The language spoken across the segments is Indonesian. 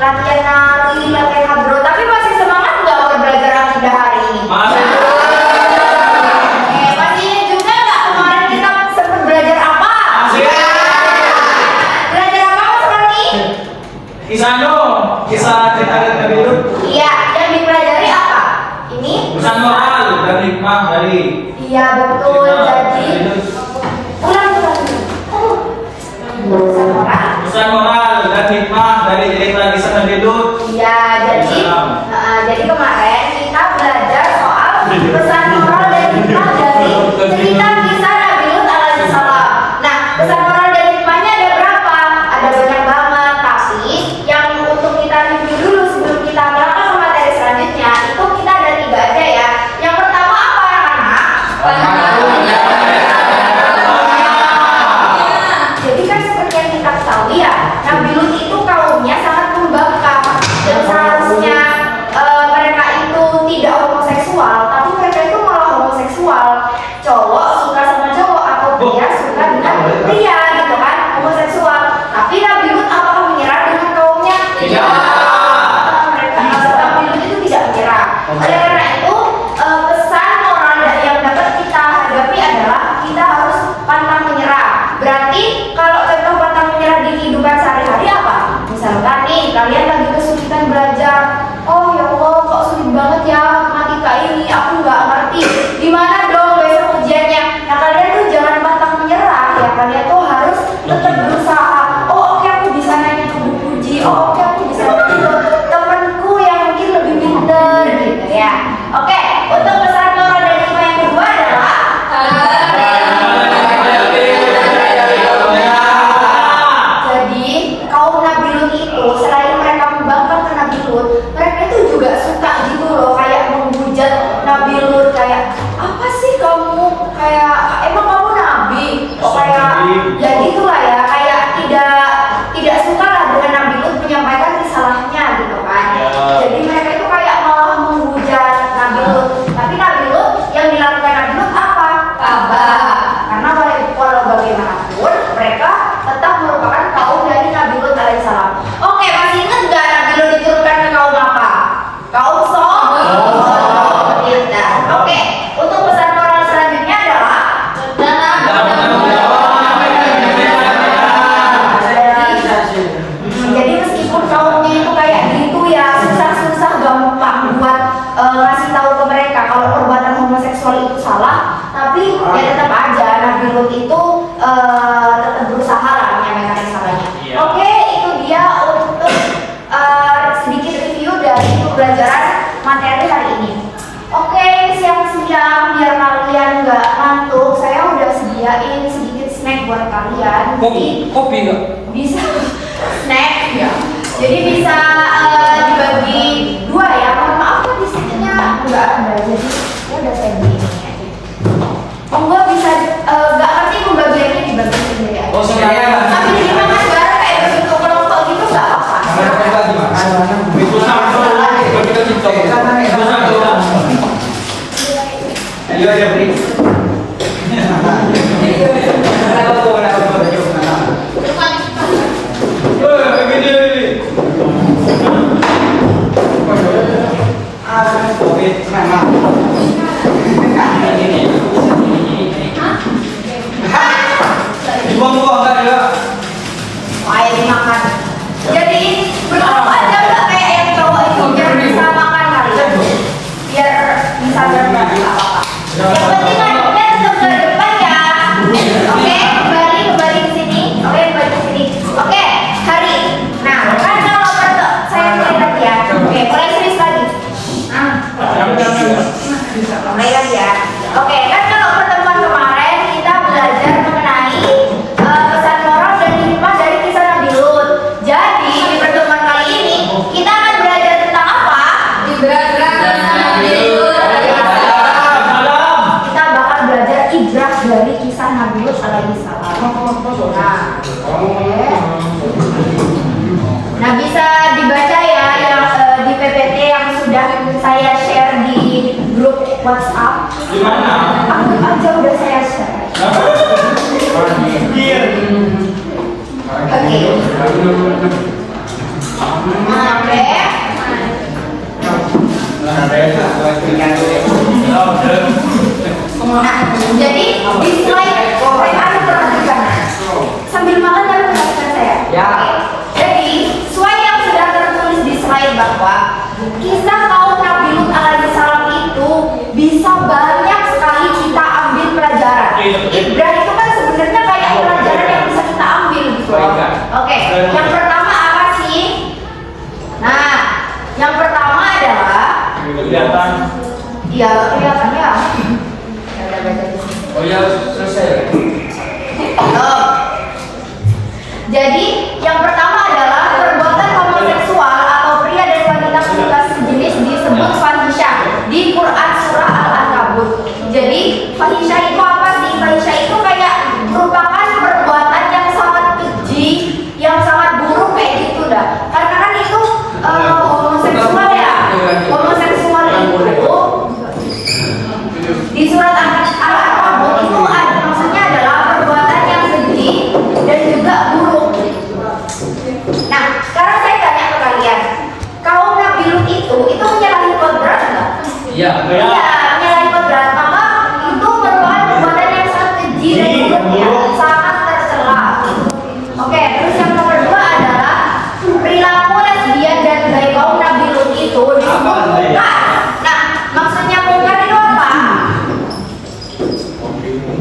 latihan nari, latihan hadro, tapi masih semangat nggak buat belajar akidah hari ini? Masih. Masih ingat juga nggak kemarin kita sempat belajar apa? Masih. Belajar apa Mas Roni? Kisah cerita Nabi Lut. Iya, yang dipelajari apa? Ini? Pesan moral dan hikmah dari. Iya betul. Jadi ulang. Pesan moral dan hikmah dari cerita kisah Nabi Lut. Iya, jadi kemarin kita belajar soal pesan moral dan hikmah dari cerita kisah Nabi Lut alaihissalam. Nah, pesan moral dan hikmahnya ada berapa? Ada banyak banget, tapi yang untuk kita review dulu sebelum kita berangkat ke materi selanjutnya itu kita ada 3 aja ya. Yang pertama apa anak-anak? Jadi kan seperti yang kita ketahui ya, Nabi Lut itu kaumnya sangat membangkang dan seharusnya mereka itu tidak homoseksual, tapi mereka itu malah homoseksual. Cowok suka sama cowok atau pria suka dengan pria gitu kan, homoseksual. Tapi Nabi Lut apakah menyerah dengan kaumnya? Tidak. Nabi Lut itu tidak menyerah. Oleh karena itu pesan moral yang dapat kita hadapi adalah kita harus pantang menyerah. Berarti kalau contoh pantang menyerah di kehidupan sehari-hari apa? Misalkan nih kalian lagi kesulitan belajar, oh ya Allah kok sulit banget ya matematika ini, aku nggak ngerti. Gimana dong besok ujiannya? Nah kalian tuh jangan pantang menyerah ya, kalian tuh harus tetap berusaha. Oh oke, aku bisa nanya ke Bu Puji, oh oke aku bisa nanya ke temenku yang mungkin lebih pinter gitu ya. Oke, untuk pesan moral dan hikmah yang kedua adalah jadi kaum Nabi Lut itu selain mereka membangkang ke Nabi Lut, mereka itu juga suka gitu loh kayak menghujat Nabi Lut, kayak apa sih kamu, kayak emang kamu nabi? Kayak ya gitulah ya, kayak tidak suka lah dengan Nabi Lut menyampaikan risalahnya gitu kan. Jadi mereka itu kayak malah menghujat Nabi Lut. Tapi Nabi Lut, yang dilakukan Nabi Lut apa? Tabah. Karena walau bagaimanapun mereka tetap merupakan kaum dari Nabi Lut alaihissalam. Oke, masih ingat nggak Nabi Lut diturunkan ke kaum apa? Kaum Tidak. Oke, untuk pesan moral selanjutnya adalah jadi meskipun kaumnya itu kayak gitu ya, susah-susah gampang buat ngasih tahu ke mereka kalau perbuatan homoseksual itu salah, tapi ya tetap aja Nabi Lut itu tetap berusaha lah menyampaikan risalahnya. Oke, itu dia untuk sedikit review dari pembelajaran materi hari ini. Oke, siang-siang biar kalian nggak ngantuk, saya udah sediain sedikit snack buat kalian. Kopi nggak? Bisa snack ya. Jadi bisa dibagi 2 ya. Mohon maaf kan di sininya nggak ada, jadi ya udah saya beli ini aja. Oh enggak bisa nggak ngerti pembagiannya dibagi sendiri aja. Oh sengaja. Tapi dimakan bareng kayak begitu kelompok gitu nggak apa-apa. Itu sama. Kita cinta. Ayo ayo beri. Ayo dimakan. Jadi berkelompok aja nggak kayak yang cowok itu biar bisa makan kali. Biar bisa berbagi nggak apa-apa. Yang penting ngaduknya tetap ke depan ya. Oke, kembali ke sini. Oke, kembali ke sini. Oke, Hari. Nah, kan kalau saya mulai lagi ya. Oke, mulai serius lagi. Mulai lagi ya. Oke, kan kalau pertemuan kemarin kita belajar mengenai pesan moral dan hikmah dari kisah Nabi Lut. Jadi di pertemuan kali ini kita akan belajar tentang apa? Kita bakal belajar ibrah dari kisah Nabi Lut alaihissalam. Nah, bisa dibaca ya yang di PPT yang sudah saya share di grup WhatsApp. Gimana? Anggap aja udah saya share. Oke. Oke. Nah, jadi di slide ada perhatikan. Sambil makan tapi perhatikan saya. Ya. Jadi sesuai yang sudah tertulis di slide bahwa kisah kaum Nabi Lut alaihissalam itu bisa banyak sekali kita ambil pelajaran. Ibrah itu kan sebenarnya kayak pelajaran yang bisa kita ambil gitu. Oke, yang pertama apa sih? Nah, yang pertama adalah Kelihatan. iya kelihatan ya. Ya udah baca di sini. Oh ya, selesai. Jadi yang pertama adalah perbuatan homoseksual atau pria dan wanita suka sejenis disebut fahisyah di Quran surah Al-Ankabut. Jadi fahisyah itu apa sih? Fahisyah itu kayak merupakan perbuatan yang sangat keji, yang sangat buruk kayak gitu dah. Karena kan itu homoseksual ya. Homoseksual itu di surat Al-Ankabut itu maksudnya adalah perbuatan yang keji dan juga buruk. Nah, sekarang saya tanya ke kalian, kaum Nabi Lut itu menyalahi kodrat nggak? Iya. Iya, menyalahi kodrat. Maka itu merupakan perbuatan yang sangat keji dan buruk ya, sangat tercela. Oke, terus yang nomor dua adalah perilaku lesbian dan gay kaum Nabi Lut itu disebut mungkar. Nah, maksudnya mungkar itu apa?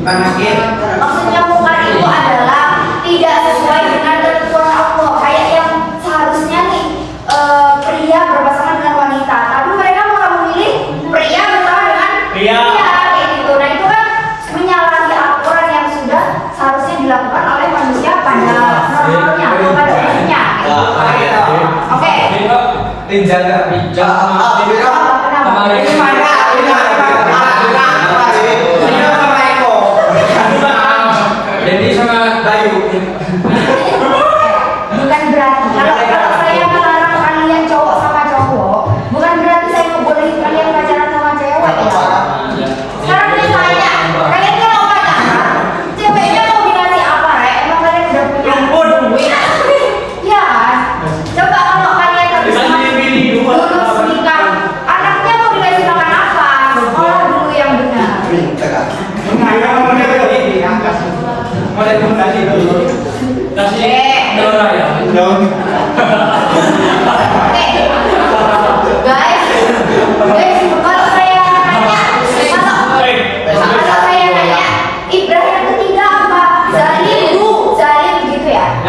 Bukan lagi. Maksudnya mungkar itu adalah tidak sesuai dengan ketentuan Allah. Kayak yang seharusnya nih pria berpasangan dengan wanita, tapi mereka malah memilih pria bersama dengan Pria. kayak gitu. Nah itu kan menyalahi aturan yang sudah seharusnya dilakukan oleh manusia pada normalnya atau pada umumnya. Gitu. Oke. Rinjal nggak? Rinjal. Kenapa? Ini mana? Jadi sama Bayu. Bukan berarti kalau saya melarang kalian cowok sama cowok, bukan berarti saya ngebolehin kalian pacaran sama cewek ya. Sekarang saya tanya, kalian kalau pacaran, ceweknya mau dikasih apa, Rek? Emang kalian udah punya duit? Ya kan? Coba kalau kalian habis lulus nikah, anaknya mau dikasih makan apa? Sekolah dulu yang benar. Mulai kembali dulu. Kasih Dora ya. Oke, guys, kalau saya nanya, kalau saya nanya, Ibrah yang ketiga apa? Zalim gitu ya?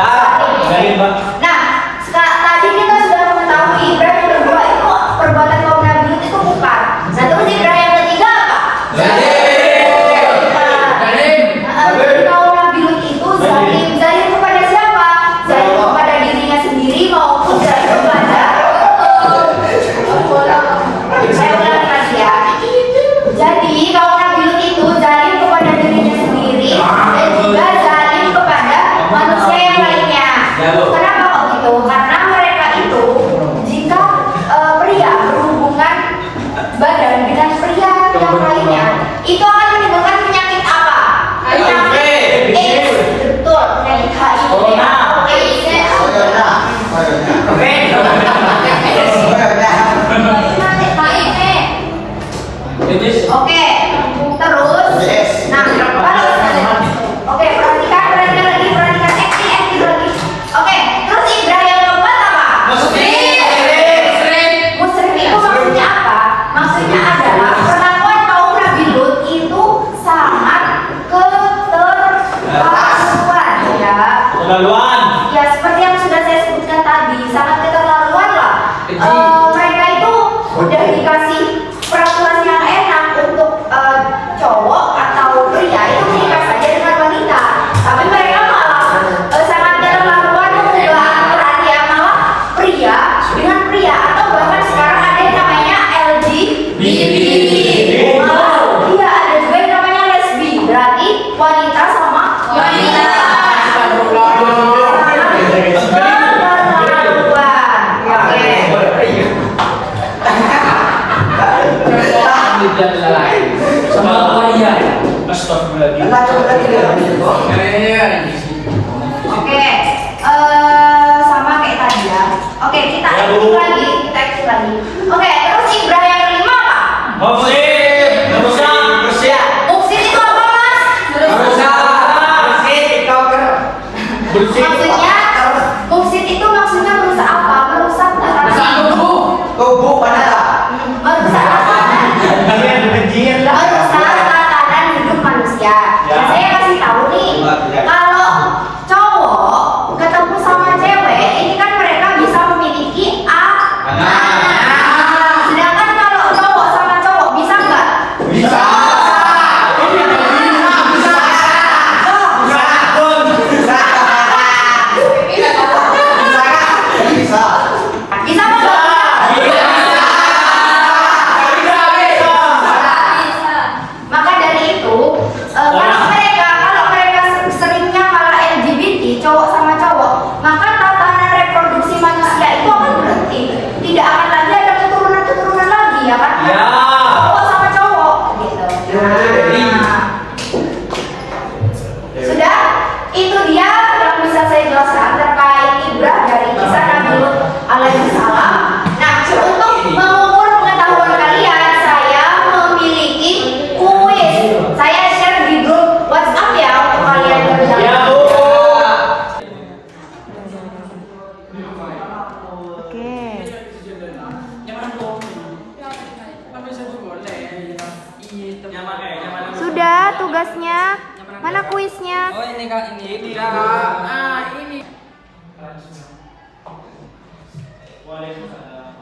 Zalim, Pak. Nah, tadi kita sudah mengetahui Ibrah yang kedua itu perbuatan kaum Nabi Lut itu mungkar. Nah, terus Ibrah yang ketiga apa? Kaum Nabi Lut itu zalim kepada siapa? Zalim kepada dirinya sendiri maupun zalim kepada saya ulangi lagi ya. Jadi kaum Nabi Lut itu zalim kepada dirinya sendiri dan juga zalim kepada manusia yang lainnya. Kenapa kok gitu? Karena mereka itu jika pria berhubungan badan dengan pria yang lainnya itu akan menimbulkan penyakit apa? Penyakit AIDS. Betul, penyakit HIV atau AIDS. Penyakit HIV. Oke, terus, nah kalau oke perhatikan lagi, acting lagi. Oke, terus Ibrah yang keempat apa? Musrik itu maksudnya apa? Maksudnya adalah perlakuan kaum Nabi Lut itu sangat keterlaluan ya. Keterlaluan. Ya seperti yang sudah saya sebutkan tadi, sangat keterlaluan lah. Mereka itu udah dikasih peraturan yang enak untuk cowok atau pria itu menikah saja dengan wanita, tapi mereka malah sangat keterlaluan mengubah aturan ya, malah pria dengan pria atau bahkan sekarang ada yang namanya LGBT. Malah iya ada juga yang namanya lesbi, berarti wanita sama wanita. Astagfirullahaladzim. Oke, sama kayak tadi ya. Oke, kita lagi. Oke, terus Ibra yang kelima apa? Muksin. Muksin itu apa, Mas? Maksudnya, muksin itu maksudnya merusak apa? Merusak tatanan hidup. Merusak tatanan hidup manusia. Nah, saya kasih tahu nih, kalau cowok ketemu sama cewek, ini kan mereka bisa memiliki anak. Sedangkan kalau cowok sama cowok bisa nggak? Bisa apa nggak? Maka dari itu, kalau mereka seringnya malah LGBT, cowok sama cowok, maka tatanan reproduksi manusia itu akan berhenti. Tidak akan lagi ada keturunan lagi, ya kan? Ya. Cowok sama cowok, gitu. Sudah, itu dia yang bisa saya jelaskan terkait Ibrah dari kisah Nabi Lut alaihissalam. Nah, untuk mengukur pengetahuan kalian, saya memiliki kuis. Saya share di grup WhatsApp ya untuk kalian kerjakan. Ya, Bu. Oke. Sudah tugasnya. Mana kuisnya? Oh ini kak, ini. Waalaikumsalam.